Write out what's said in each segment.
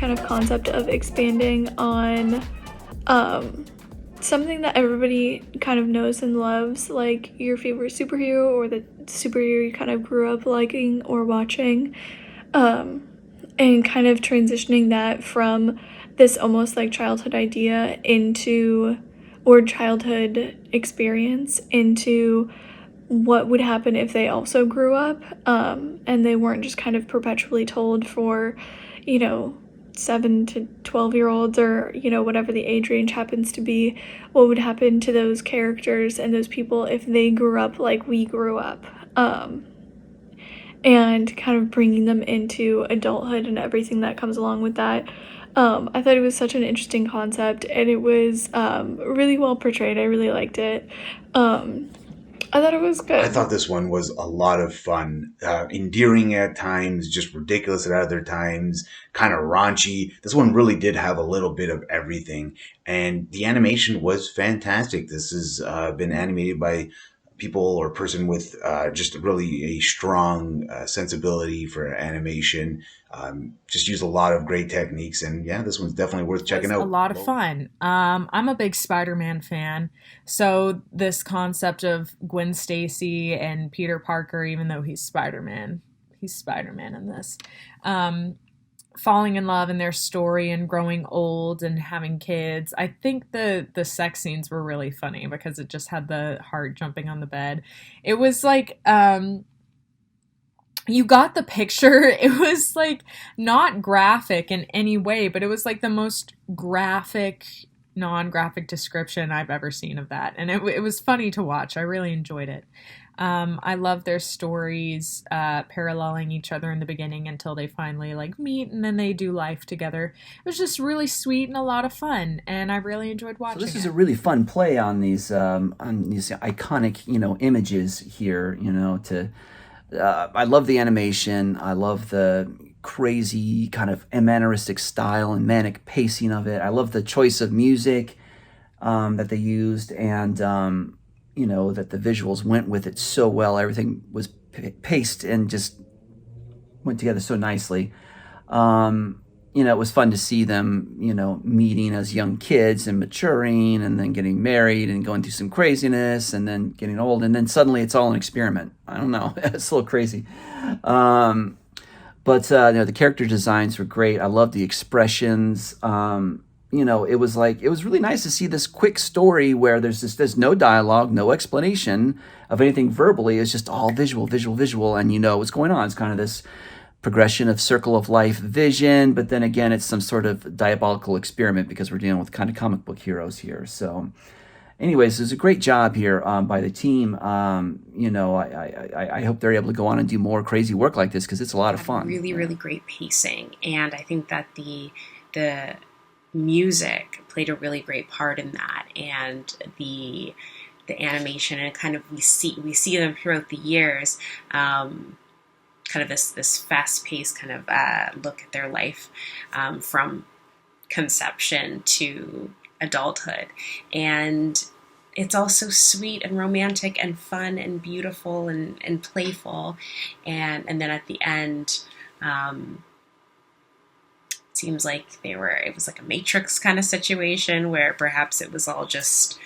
kind of concept of expanding on something that everybody kind of knows and loves, like your favorite superhero or the superhero you kind of grew up liking or watching, and kind of transitioning that from this almost like childhood idea into, or childhood experience into what would happen if they also grew up, and they weren't just kind of perpetually told for, 7 to 12-year-olds, or, whatever the age range happens to be, what would happen to those characters and those people if they grew up like we grew up, and kind of bringing them into adulthood and everything that comes along with that. I thought it was such an interesting concept, and it was really well portrayed. I really liked it. I thought it was I good. thought this one was a lot of fun, endearing at times, just ridiculous at other times, kind of raunchy. This one really did have a little bit of everything, and the animation was fantastic. This has been animated by people or person with just really a strong sensibility for animation. Just use a lot of great techniques, and yeah, this one's definitely worth checking Was a out. lot of fun. I'm a big Spider-Man fan, so this concept of Gwen Stacy and Peter Parker, even though he's Spider-Man in this, um, falling in love in their story and growing old and having kids. I think the sex scenes were really funny because it just had the heart jumping on the bed. It was like you got the picture. It was like not graphic in any way, but it was like the most graphic, non-graphic description I've ever seen of that, and it was funny to watch. I really enjoyed it. I love their stories paralleling each other in the beginning until they finally like meet and then they do life together. It was just really sweet and a lot of fun, and I really enjoyed So this watching is a it. really fun play on these iconic images here. To I love the animation. I love the crazy kind of manneristic style and manic pacing of it. I love the choice of music that they used, and that the visuals went with it so well. Everything was paced and just went together so nicely. It was fun to see them, meeting as young kids and maturing and then getting married and going through some craziness and then getting old. And then suddenly it's all an experiment. I don't know. It's a little crazy. Um, but the character designs were great. I love the expressions. It was really nice to see this quick story where there's no dialogue, no explanation of anything verbally. It's just all visual, visual, visual, and you know what's going on. It's kind of this progression of circle of life vision, but then again, it's some sort of diabolical experiment because we're dealing with kind of comic book heroes here. So, anyways, there's a great job here by the team. I hope they're able to go on and do more crazy work like this because it's a lot of Had fun. really, really great pacing, and I think that the music played a really great part in that, and the animation, and kind of we see them throughout the years. Kind of this fast paced kind of look at their life from conception to adulthood, and it's also sweet and romantic and fun and beautiful and playful, and then at the end. Seems like it was like a Matrix kind of situation where perhaps it was all just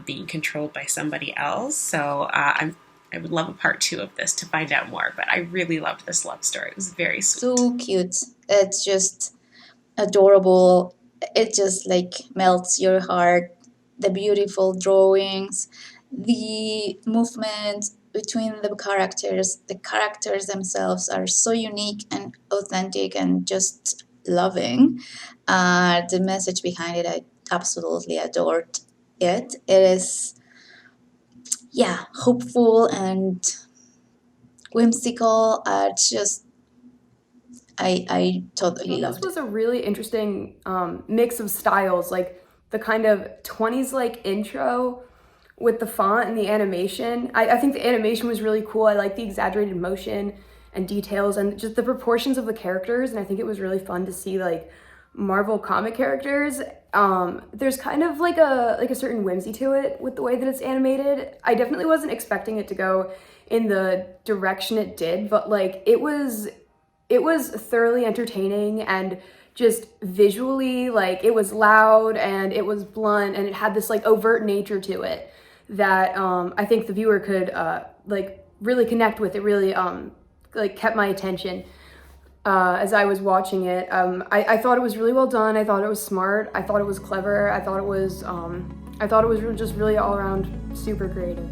being controlled by somebody else. So I would love a part two of this to find out more, but I really loved this love story. It was very sweet. So cute. It's just adorable. It just like melts your heart. The beautiful drawings, the movement between the characters themselves are so unique and authentic and just loving. The message behind it, I absolutely adored it. It is, yeah, hopeful and whimsical. It's just, I totally So this loved it. was a really interesting mix of styles, like the kind of 20s like intro with the font and the animation. I think the animation was really cool. I like the exaggerated motion and details and just the proportions of the characters, and I think it was really fun to see like Marvel comic characters. There's kind of like a certain whimsy to it with the way that it's animated. I definitely wasn't expecting it to go in the direction it did, but like it was thoroughly entertaining and just visually, like it was loud and it was blunt and it had this like overt nature to it that I think the viewer could like really connect with. It really like kept my attention as I was watching it. I thought it was really well done. I thought it was smart. I thought it was clever. I thought it was just really all around super creative.